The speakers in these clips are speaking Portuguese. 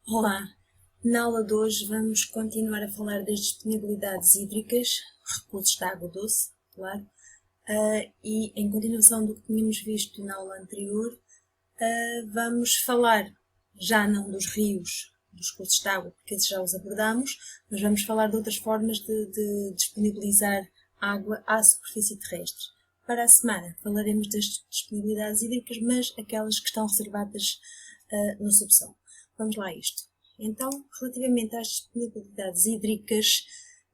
Olá! Na aula de hoje vamos continuar a falar das disponibilidades hídricas, recursos de água doce, claro, e em continuação do que tínhamos visto na aula anterior, vamos falar já não dos rios, dos cursos de água, porque esses já os abordamos, mas vamos falar de outras formas de disponibilizar água à superfície terrestre. Para a semana falaremos das disponibilidades hídricas, mas aquelas que estão reservadas no subsolo. Vamos lá a isto. Então, relativamente às disponibilidades hídricas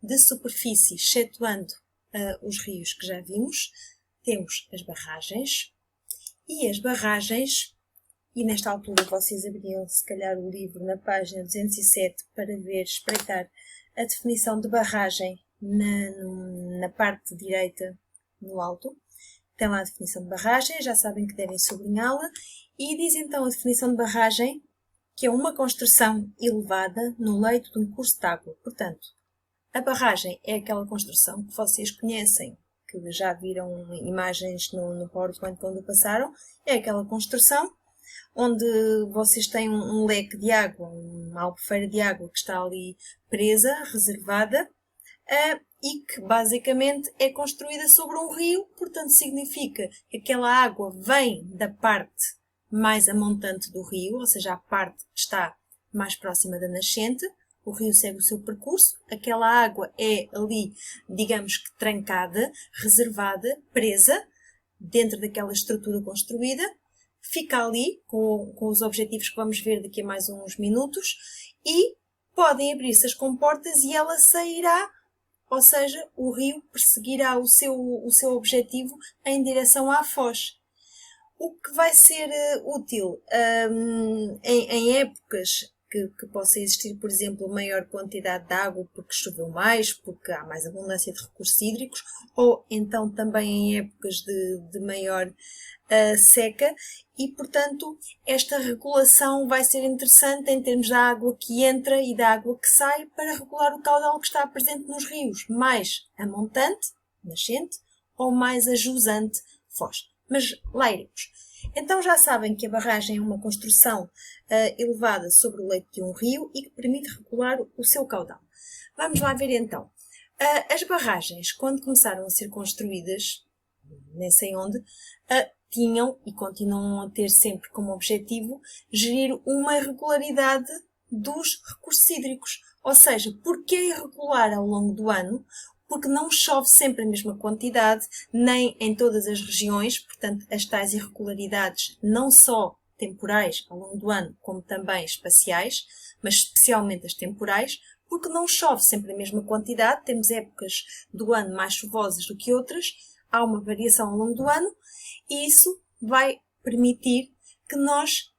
de superfície, excetuando os rios que já vimos, temos as barragens. E as barragens, e nesta altura vocês abriam se calhar o livro na página 207 para ver, espreitar a definição de barragem na parte direita, no alto. Tem lá a definição de barragem, já sabem que devem sublinhá-la. E diz então a definição de barragem que é uma construção elevada no leito de um curso de água. Portanto, a barragem é aquela construção que vocês conhecem, que já viram imagens no PowerPoint quando passaram. É aquela construção onde vocês têm um leque de água, uma albufeira de água que está ali presa, reservada, e que basicamente é construída sobre um rio, portanto significa que aquela água vem da parte mais a montante do rio, ou seja, a parte que está mais próxima da nascente. O rio segue o seu percurso, aquela água é ali, digamos que trancada, reservada, presa, dentro daquela estrutura construída, fica ali com os objetivos que vamos ver daqui a mais uns minutos e podem abrir-se as comportas e ela sairá, ou seja, o rio perseguirá o seu objetivo em direção à foz. O que vai ser útil em épocas que possa existir, por exemplo, maior quantidade de água porque choveu mais, porque há mais abundância de recursos hídricos, ou então também em épocas de maior seca, e portanto esta regulação vai ser interessante em termos da água que entra e da água que sai para regular o caudal que está presente nos rios, mais a montante, nascente, ou mais a jusante, foz. Mas lá iremos. Então já sabem que a barragem é uma construção elevada sobre o leito de um rio e que permite regular o seu caudal. Vamos lá ver então. As barragens, quando começaram a ser construídas, nem sei onde, tinham e continuam a ter sempre como objetivo gerir uma regularidade dos recursos hídricos. Ou seja, porque é irregular ao longo do ano? Porque não chove sempre a mesma quantidade, nem em todas as regiões, portanto, as tais irregularidades, não só temporais ao longo do ano, como também espaciais, mas especialmente as temporais, porque não chove sempre a mesma quantidade, temos épocas do ano mais chuvosas do que outras, há uma variação ao longo do ano, e isso vai permitir que nós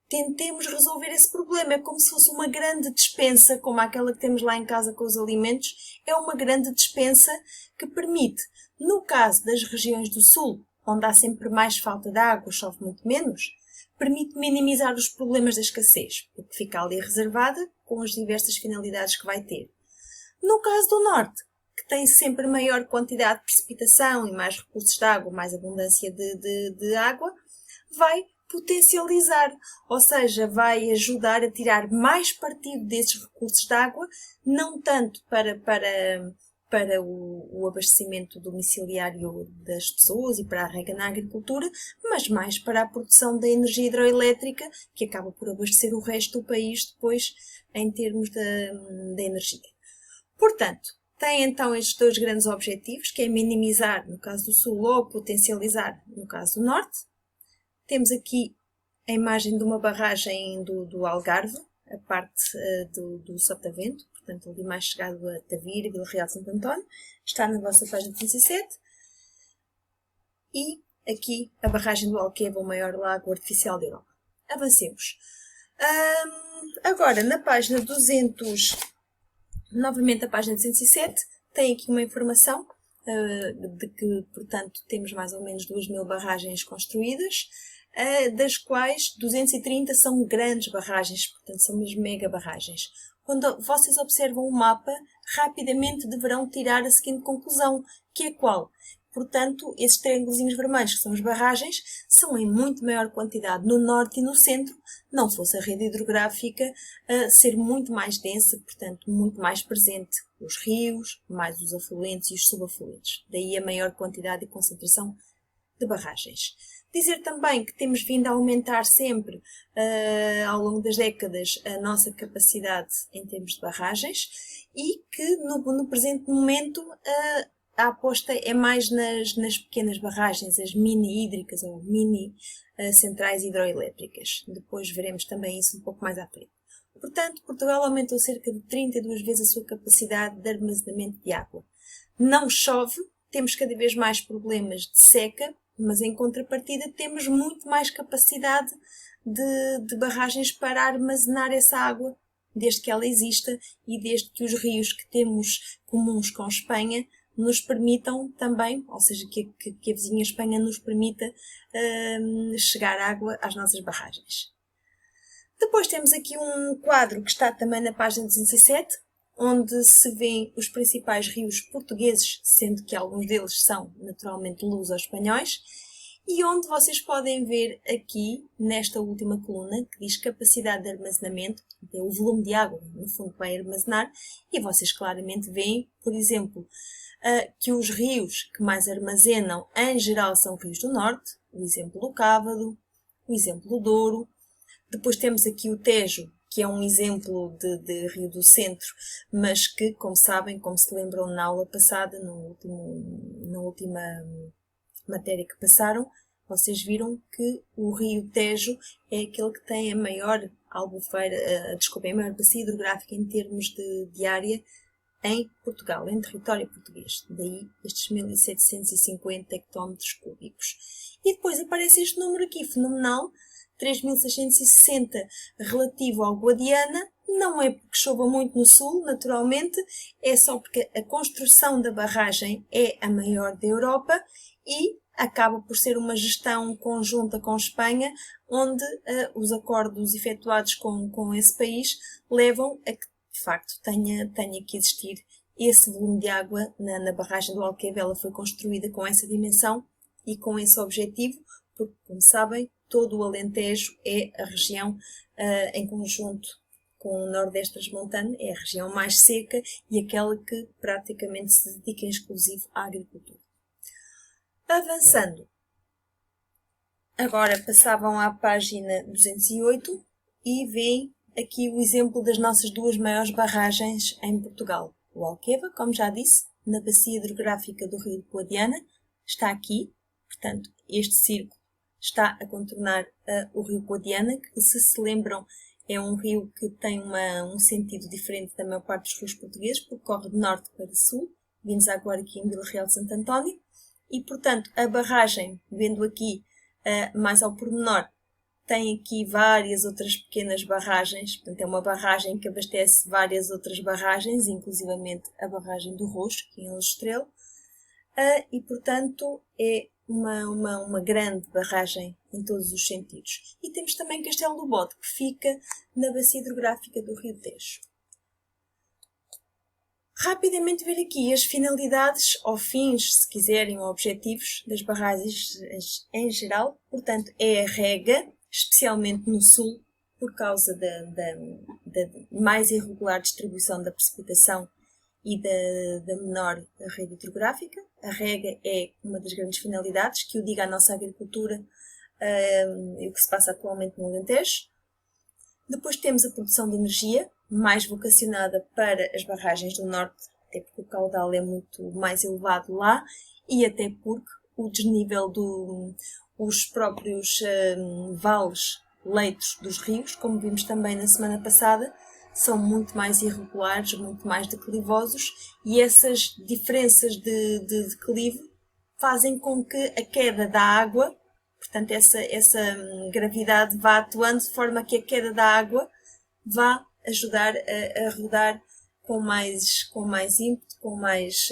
tentemos resolver esse problema. É como se fosse uma grande despensa, como aquela que temos lá em casa com os alimentos. É uma grande despensa que permite, no caso das regiões do sul, onde há sempre mais falta de água, chove muito menos, permite minimizar os problemas da escassez, porque fica ali reservada com as diversas finalidades que vai ter. No caso do norte, que tem sempre maior quantidade de precipitação e mais recursos de água, mais abundância de água, vai potencializar, ou seja, vai ajudar a tirar mais partido desses recursos de água, não tanto para o abastecimento domiciliário das pessoas e para a rega na agricultura, mas mais para a produção da energia hidroelétrica, que acaba por abastecer o resto do país depois em termos da energia. Portanto, tem então estes dois grandes objetivos, que é minimizar, no caso do sul, ou potencializar, no caso do norte. Temos aqui a imagem de uma barragem do Algarve, a parte do Sotavento, portanto ali mais chegado a Tavira, Vila Real de Santo António, está na vossa página 17. E aqui a barragem do Alqueva, o maior lago artificial da Europa. Avancemos. Agora, na página 200, novamente a página 207, tem aqui uma informação de que, portanto, temos mais ou menos 2.000 barragens construídas, das quais 230 são grandes barragens, portanto são mesmo mega barragens. Quando vocês observam o mapa, rapidamente deverão tirar a seguinte conclusão, que é qual? Portanto, esses triângulozinhos vermelhos, que são as barragens, são em muito maior quantidade no norte e no centro, não fosse a rede hidrográfica ser muito mais densa, portanto, muito mais presente os rios, mais os afluentes e os subafluentes. Daí a maior quantidade e concentração de barragens. Dizer também que temos vindo a aumentar sempre, ao longo das décadas, a nossa capacidade em termos de barragens e que no presente momento a aposta é mais nas pequenas barragens, as mini hídricas ou mini centrais hidroelétricas. Depois veremos também isso um pouco mais à frente. Portanto, Portugal aumentou cerca de 32 vezes a sua capacidade de armazenamento de água. Não chove, temos cada vez mais problemas de seca, mas em contrapartida temos muito mais capacidade de barragens para armazenar essa água, desde que ela exista e desde que os rios que temos comuns com Espanha nos permitam também, ou seja, que a vizinha Espanha nos permita chegar água às nossas barragens. Depois temos aqui um quadro que está também na página 207, onde se vêem os principais rios portugueses, sendo que alguns deles são naturalmente luso-espanhóis, e onde vocês podem ver aqui, nesta última coluna, que diz capacidade de armazenamento, é o volume de água, no fundo, que vai armazenar, e vocês claramente veem, por exemplo, que os rios que mais armazenam, em geral, são rios do norte, o exemplo do Cávado, o exemplo do Douro. Depois temos aqui o Tejo, que é um exemplo de rio do centro, mas que, como sabem, como se lembram na aula passada, na última matéria que passaram, vocês viram que o rio Tejo é aquele que tem a maior albufeira, a maior bacia hidrográfica em termos de área em Portugal, em território português. Daí estes 1750 hectómetros cúbicos. E depois aparece este número aqui, fenomenal, 3.660 relativo ao Guadiana. Não é porque chova muito no sul, naturalmente, é só porque a construção da barragem é a maior da Europa e acaba por ser uma gestão conjunta com Espanha, onde os acordos efetuados com esse país levam a que, de facto, tenha que existir esse volume de água na barragem do Alqueva. Ela foi construída com essa dimensão e com esse objetivo, porque, como sabem, todo o Alentejo é a região, em conjunto com o Nordeste Transmontano, é a região mais seca e aquela que praticamente se dedica em exclusivo à agricultura. Avançando, agora passavam à página 208 e veem aqui o exemplo das nossas duas maiores barragens em Portugal. O Alqueva, como já disse, na bacia hidrográfica do Rio de Guadiana, está aqui, portanto, este círculo está a contornar o Rio Guadiana, que, se lembram, é um rio que tem um sentido diferente da maior parte dos rios portugueses, porque corre de norte para sul, vindo agora aqui em Vila Real de Santo António, e, portanto, a barragem, vendo aqui mais ao pormenor, tem aqui várias outras pequenas barragens, portanto é uma barragem que abastece várias outras barragens, inclusivamente a barragem do Roxo, aqui em Aljustrel, e, portanto, é uma grande barragem em todos os sentidos. E temos também Castelo do Bode, que fica na bacia hidrográfica do Rio Tejo. Rapidamente ver aqui as finalidades ou fins, se quiserem, ou objetivos das barragens em geral. Portanto, é a rega, especialmente no sul, por causa da mais irregular distribuição da precipitação e da menor rede hidrográfica. A rega é uma das grandes finalidades, que o diga a nossa agricultura e o que se passa atualmente no Alentejo. Depois temos a produção de energia, mais vocacionada para as barragens do norte, até porque o caudal é muito mais elevado lá e até porque o desnível os próprios vales, leitos dos rios, como vimos também na semana passada, são muito mais irregulares, muito mais declivosos, e essas diferenças de declive fazem com que a queda da água, portanto essa gravidade vá atuando de forma que a queda da água vá ajudar a rodar com mais ímpeto, com mais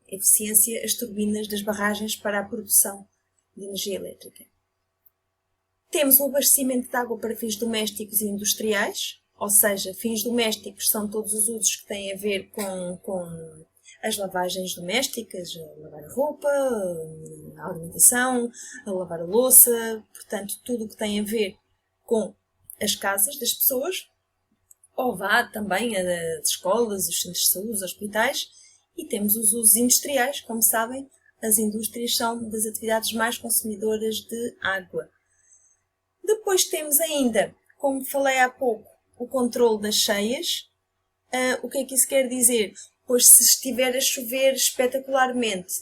eficiência as turbinas das barragens para a produção de energia elétrica. Temos o abastecimento de água para fins domésticos e industriais, ou seja, fins domésticos são todos os usos que têm a ver com as lavagens domésticas, a lavar a roupa, a alimentação, a lavar a louça, portanto, tudo o que tem a ver com as casas das pessoas, ou vá também as escolas, os centros de saúde, os hospitais, e temos os usos industriais, como sabem, as indústrias são das atividades mais consumidoras de água. Depois temos ainda, como falei há pouco, o controle das cheias. O que é que isso quer dizer? Pois se estiver a chover espetacularmente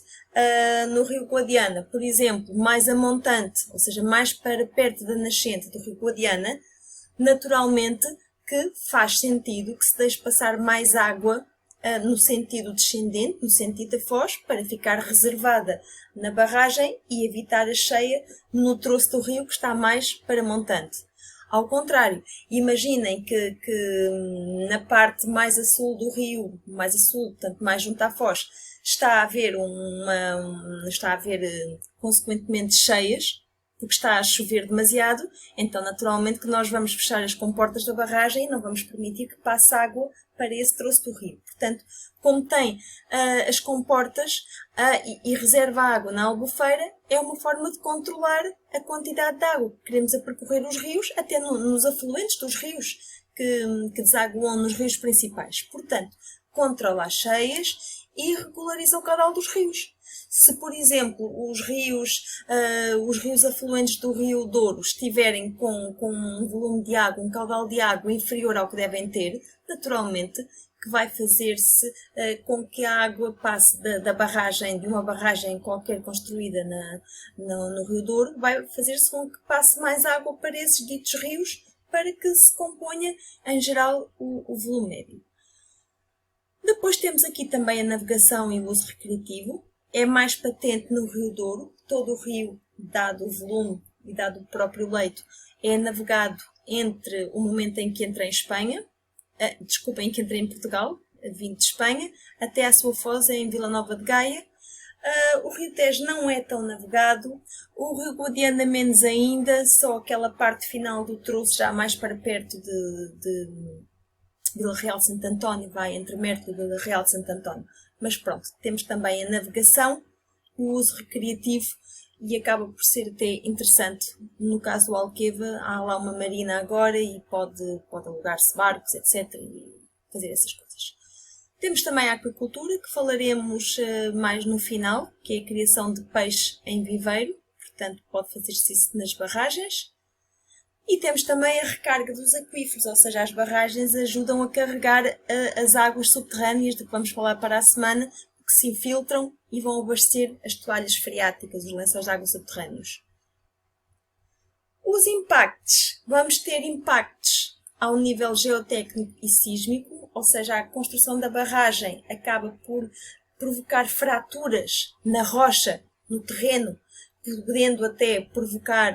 no Rio Guadiana, por exemplo, mais a montante, ou seja, mais para perto da nascente do Rio Guadiana, naturalmente que faz sentido que se deixe passar mais água no sentido descendente, no sentido da foz, para ficar reservada na barragem e evitar a cheia no troço do rio que está mais para montante. Ao contrário, imaginem que na parte mais a sul do rio, mais a sul, portanto mais junto à foz, está a haver consequentemente cheias, porque está a chover demasiado, então naturalmente que nós vamos fechar as comportas da barragem e não vamos permitir que passe água para esse troço do rio. Portanto, como tem as comportas e reserva água na albufeira, é uma forma de controlar a quantidade de água que queremos a percorrer os rios, até nos afluentes dos rios que desaguam nos rios principais. Portanto, controla as cheias e regulariza o caudal dos rios. Se, por exemplo, os rios afluentes do Rio Douro estiverem com um volume de água, um caudal de água inferior ao que devem ter, naturalmente que vai fazer-se com que a água passe da barragem, de uma barragem qualquer construída no Rio Douro, vai fazer-se com que passe mais água para esses ditos rios, para que se componha, em geral, o volume médio. Depois temos aqui também a navegação e o uso recreativo. É mais patente no Rio Douro. Todo o rio, dado o volume e dado o próprio leito, é navegado entre o momento em que entra em Espanha, em que entra em Portugal, vindo de Espanha, até à sua foz em Vila Nova de Gaia. O Rio Tejo não é tão navegado, o Rio Guadiana menos ainda, só aquela parte final do troço, já mais para perto de Vila Real de Santo António, vai entre Mértola e Vila Real de Santo António. Mas pronto, temos também a navegação, o uso recreativo, e acaba por ser até interessante. No caso do Alqueva, há lá uma marina agora e pode alugar-se barcos, etc. e fazer essas coisas. Temos também a aquacultura, que falaremos mais no final, que é a criação de peixe em viveiro, portanto pode fazer-se isso nas barragens. E temos também a recarga dos aquíferos, ou seja, as barragens ajudam a carregar as águas subterrâneas, de que vamos falar para a semana, que se infiltram e vão abastecer as toalhas freáticas, os lençóis de água subterrâneos. Os impactos. Vamos ter impactos ao nível geotécnico e sísmico, ou seja, a construção da barragem acaba por provocar fraturas na rocha, no terreno, podendo até provocar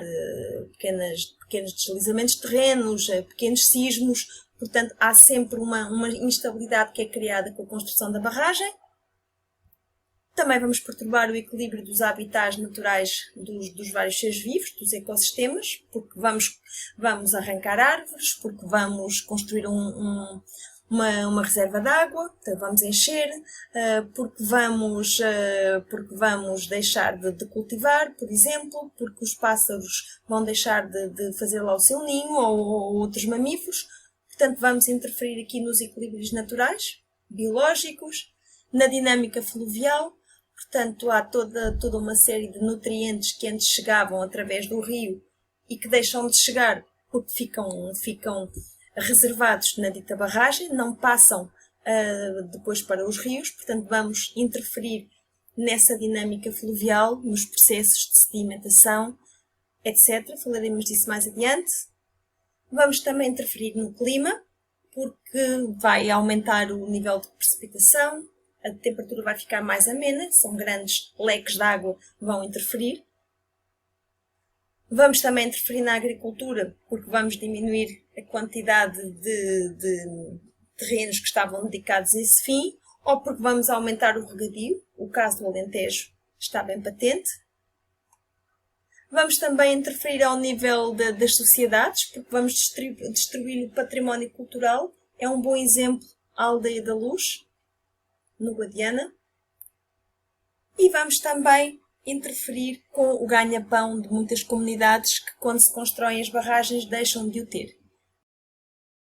pequenos deslizamentos de terrenos, pequenos sismos. Portanto, há sempre uma instabilidade que é criada com a construção da barragem. Também vamos perturbar o equilíbrio dos habitats naturais dos vários seres vivos, dos ecossistemas, porque vamos arrancar árvores, porque vamos construir uma reserva de água, então vamos encher, porque vamos deixar de cultivar, por exemplo, porque os pássaros vão deixar de fazer lá o seu ninho ou outros mamíferos. Portanto, vamos interferir aqui nos equilíbrios naturais, biológicos, na dinâmica fluvial. Portanto, há toda uma série de nutrientes que antes chegavam através do rio e que deixam de chegar porque ficam reservados na dita barragem, não passam depois para os rios. Portanto, vamos interferir nessa dinâmica fluvial, nos processos de sedimentação, etc. Falaremos disso mais adiante. Vamos também interferir no clima, porque vai aumentar o nível de precipitação, a temperatura vai ficar mais amena, são grandes leques de água que vão interferir. Vamos também interferir na agricultura, porque vamos diminuir a quantidade de terrenos que estavam dedicados a esse fim, ou porque vamos aumentar o regadio, o caso do Alentejo está bem patente. Vamos também interferir ao nível das sociedades, porque vamos destruir o património cultural. É um bom exemplo a Aldeia da Luz. no Guadiana. E vamos também interferir com o ganha-pão de muitas comunidades que, quando se constroem as barragens, deixam de o ter.